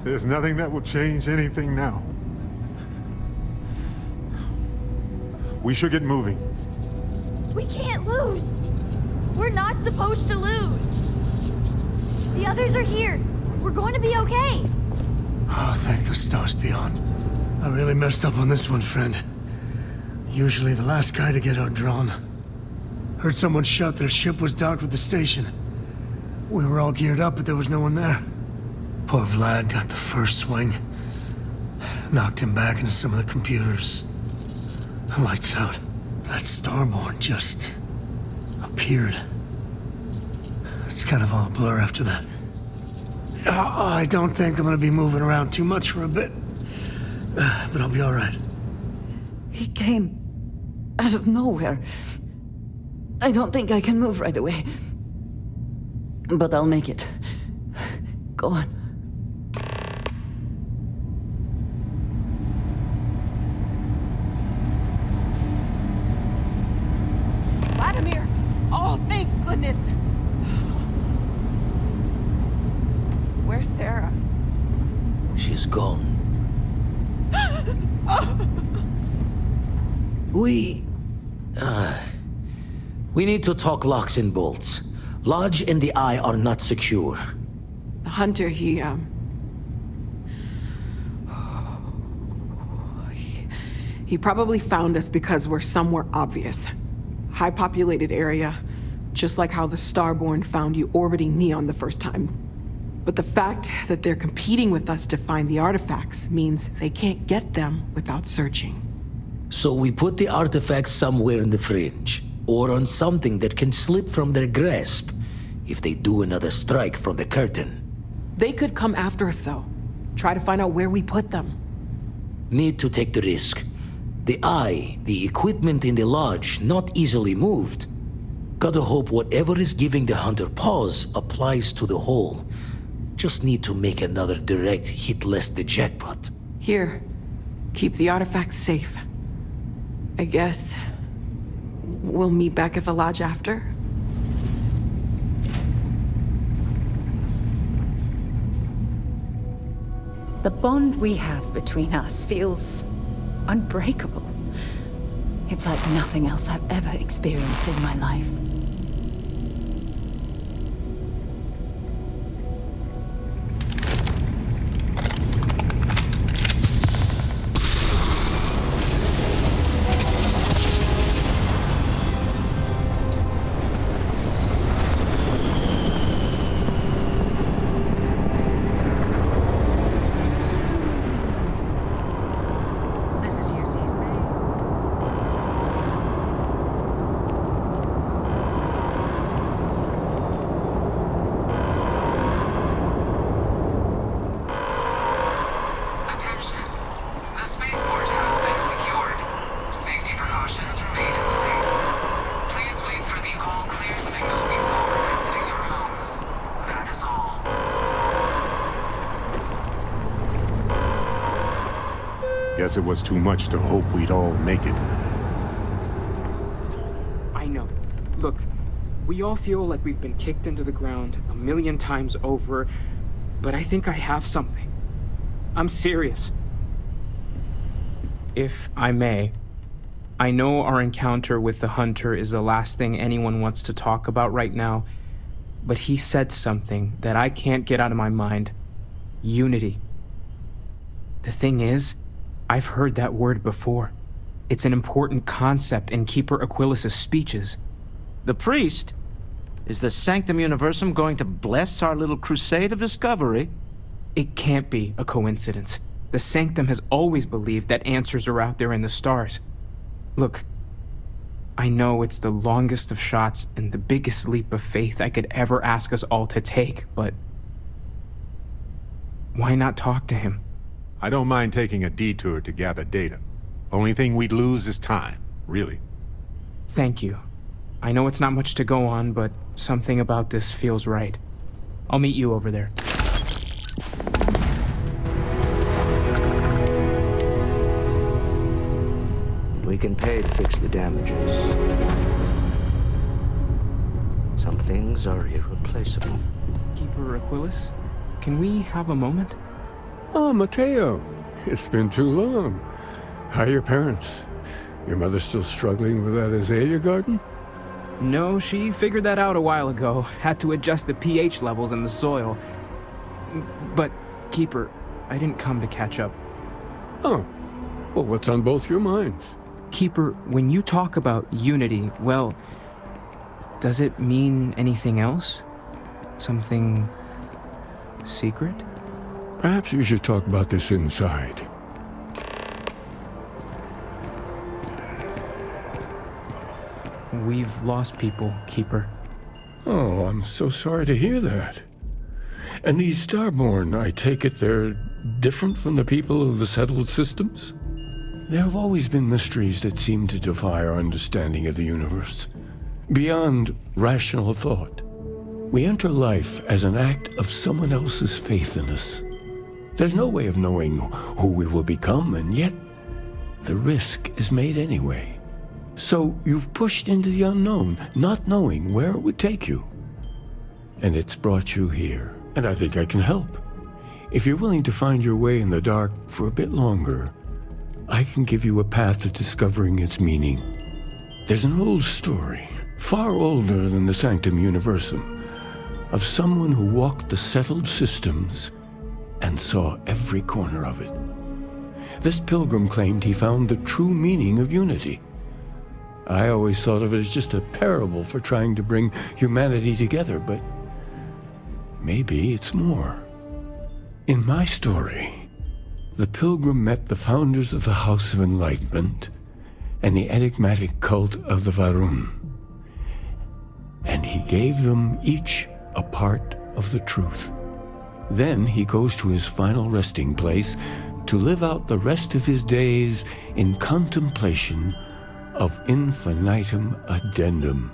There's nothing that will change anything now. We should get moving. We can't lose! We're not supposed to lose! The others are here. We're going to be okay. Oh, thank the stars beyond. I really messed up on this one, friend. Usually the last guy to get outdrawn. Heard someone shout that a ship was docked with the station. We were all geared up, but there was no one there. Poor Vlad got the first swing. Knocked him back into some of the computers. Lights out. That Starborn just appeared. It's kind of all a blur after that. I don't think I'm gonna be moving around too much for a bit. But I'll be all right. He came out of nowhere. I don't think I can move right away. But I'll make it. Go on. Vladimir! Oh, thank goodness! Where's Sarah? She's gone. We need to talk locks and bolts. Lodge and the Eye are not secure. The Hunter, he probably found us because we're somewhere obvious. High-populated area, just like how the Starborn found you orbiting Neon the first time. But the fact that they're competing with us to find the artifacts means they can't get them without searching. So we put the artifacts somewhere in the fringe, or on something that can slip from their grasp if they do another strike from the curtain. They could come after us, though. Try to find out where we put them. Need to take the risk. The Eye, the equipment in the lodge, not easily moved. Gotta hope whatever is giving the Hunter pause applies to the whole. Just need to make another direct hit less the jackpot. Here, keep the artifacts safe. I guess we'll meet back at the lodge after. The bond we have between us feels unbreakable. It's like nothing else I've ever experienced in my life. Guess it was too much to hope we'd all make it. I know. Look, we all feel like we've been kicked into the ground a million times over, but I think I have something. I'm serious. If I may, I know our encounter with the Hunter is the last thing anyone wants to talk about right now, but he said something that I can't get out of my mind. Unity. The thing is, I've heard that word before. It's an important concept in Keeper Aquilus' speeches. The priest? Is the Sanctum Universum going to bless our little crusade of discovery? It can't be a coincidence. The Sanctum has always believed that answers are out there in the stars. Look, I know it's the longest of shots and the biggest leap of faith I could ever ask us all to take, but why not talk to him? I don't mind taking a detour to gather data. Only thing we'd lose is time, really. Thank you. I know it's not much to go on, but something about this feels right. I'll meet you over there. We can pay to fix the damages. Some things are irreplaceable. Keeper Aquilus, can we have a moment? Oh, Mateo. It's been too long. How are your parents? Your mother still struggling with that azalea garden? No, she figured that out a while ago. Had to adjust the pH levels in the soil. But, Keeper, I didn't come to catch up. Oh. Well, what's on both your minds? Keeper, when you talk about unity, well, does it mean anything else? Something secret? Perhaps we should talk about this inside. We've lost people, Keeper. Oh, I'm so sorry to hear that. And these Starborn, I take it they're different from the people of the settled systems? There have always been mysteries that seem to defy our understanding of the universe, beyond rational thought. We enter life as an act of someone else's faith in us. There's no way of knowing who we will become, and yet the risk is made anyway. So you've pushed into the unknown, not knowing where it would take you. And it's brought you here. And I think I can help. If you're willing to find your way in the dark for a bit longer, I can give you a path to discovering its meaning. There's an old story, far older than the Sanctum Universum, of someone who walked the settled systems and saw every corner of it. This pilgrim claimed he found the true meaning of unity. I always thought of it as just a parable for trying to bring humanity together, but maybe it's more. In my story, the pilgrim met the founders of the House of Enlightenment and the enigmatic cult of the Varun, and he gave them each a part of the truth. Then he goes to his final resting place to live out the rest of his days in contemplation of infinitum addendum,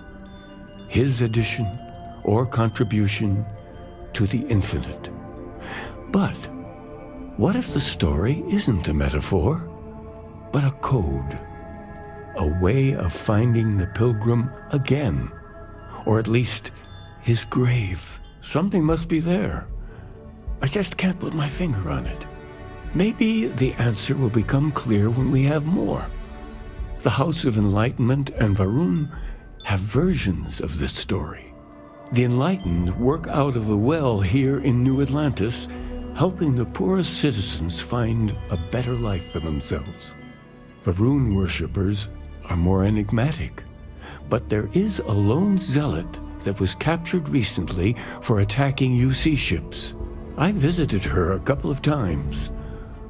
his addition or contribution to the infinite. But what if the story isn't a metaphor, but a code, a way of finding the pilgrim again, or at least his grave? Something must be there. I just can't put my finger on it. Maybe the answer will become clear when we have more. The House of Enlightenment and Varun have versions of this story. The Enlightened work out of the well here in New Atlantis, helping the poorest citizens find a better life for themselves. Varun worshippers are more enigmatic, but there is a lone zealot that was captured recently for attacking UC ships. I visited her a couple of times.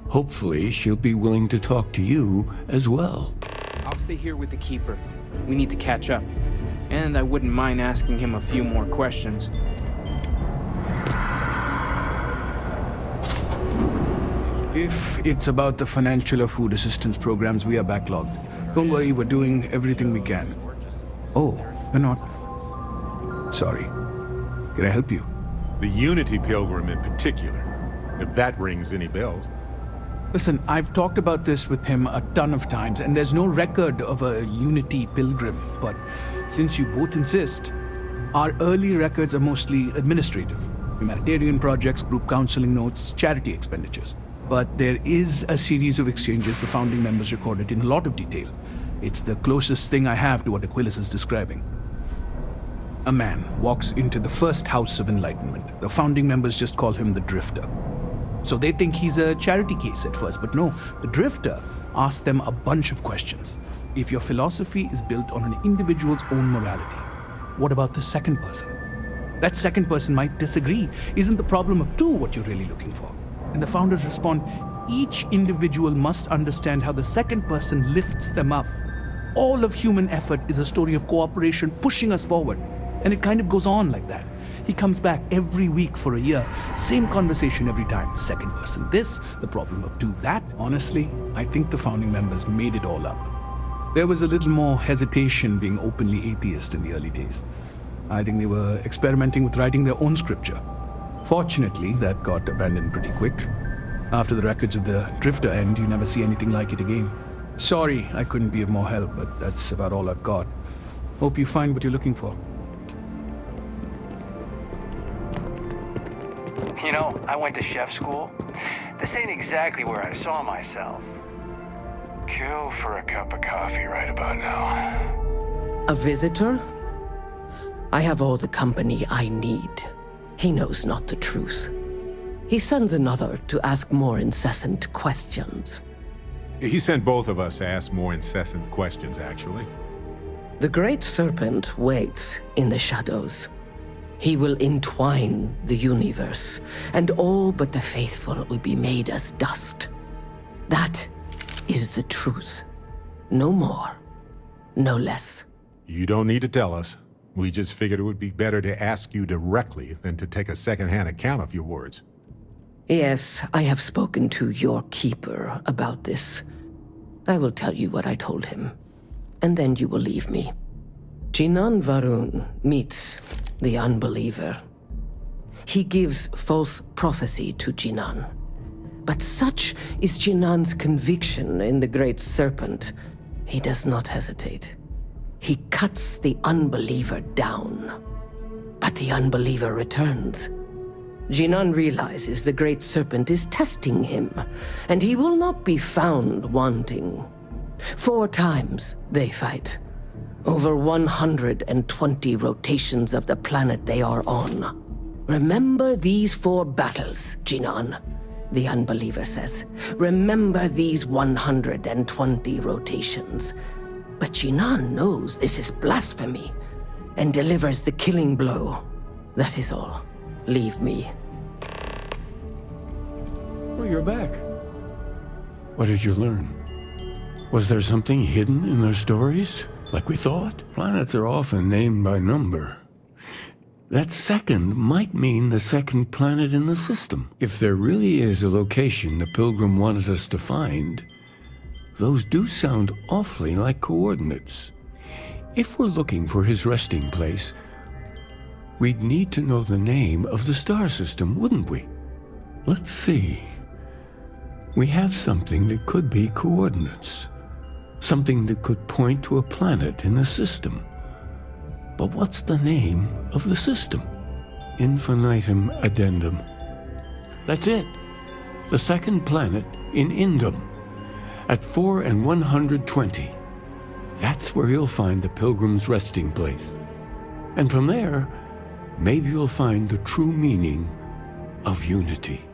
Hopefully she'll be willing to talk to you as well. I'll stay here with the Keeper. We need to catch up. And I wouldn't mind asking him a few more questions. If it's about the financial or food assistance programs, we are backlogged. Don't worry, we're doing everything we can. Oh, we're not. Sorry. Can I help you? The Unity Pilgrim in particular, if that rings any bells. Listen, I've talked about this with him a ton of times, and there's no record of a Unity Pilgrim. But since you both insist, our early records are mostly administrative. Humanitarian projects, group counseling notes, charity expenditures. But there is a series of exchanges the founding members recorded in a lot of detail. It's the closest thing I have to what Aquilus is describing. A man walks into the first House of Enlightenment. The founding members just call him the Drifter. So they think he's a charity case at first, but no, the Drifter asks them a bunch of questions. If your philosophy is built on an individual's own morality, what about the second person? That second person might disagree. Isn't the problem of two what you're really looking for? And the founders respond, each individual must understand how the second person lifts them up. All of human effort is a story of cooperation pushing us forward. And it kind of goes on like that. He comes back every week for a year. Same conversation every time. Second person this, the problem of two that. Honestly, I think the founding members made it all up. There was a little more hesitation being openly atheist in the early days. I think they were experimenting with writing their own scripture. Fortunately, that got abandoned pretty quick. After the records of the Drifter end, you never see anything like it again. Sorry, I couldn't be of more help, but that's about all I've got. Hope you find what you're looking for. You know, I went to chef school. This ain't exactly where I saw myself. Kill for a cup of coffee right about now. A visitor? I have all the company I need. He knows not the truth. He sends another to ask more incessant questions. He sent both of us to ask more incessant questions, actually. The Great Serpent waits in the shadows. He will entwine the universe, and all but the faithful will be made as dust. That is the truth. No more, no less. You don't need to tell us. We just figured it would be better to ask you directly than to take a second-hand account of your words. Yes, I have spoken to your keeper about this. I will tell you what I told him, and then you will leave me. Jinan Varun meets the unbeliever. He gives false prophecy to Jinan. But such is Jinan's conviction in the Great Serpent, he does not hesitate. He cuts the unbeliever down. But the unbeliever returns. Jinan realizes the Great Serpent is testing him, and he will not be found wanting. 4 times they fight. Over 120 rotations of the planet they are on. Remember these 4 battles, Jinan, the unbeliever says. Remember these 120 rotations. But Jinan knows this is blasphemy, and delivers the killing blow. That is all. Leave me. Well, you're back. What did you learn? Was there something hidden in their stories, like we thought? Planets are often named by number. That second might mean the second planet in the system. If there really is a location the Pilgrim wanted us to find, those do sound awfully like coordinates. If we're looking for his resting place, we'd need to know the name of the star system, wouldn't we? Let's see. We have something that could be coordinates. Something that could point to a planet in the system. But what's the name of the system? Infinitum Addendum. That's it. The second planet in Indum. At 4 and 120. That's where you'll find the Pilgrim's resting place. And from there, maybe you'll find the true meaning of unity.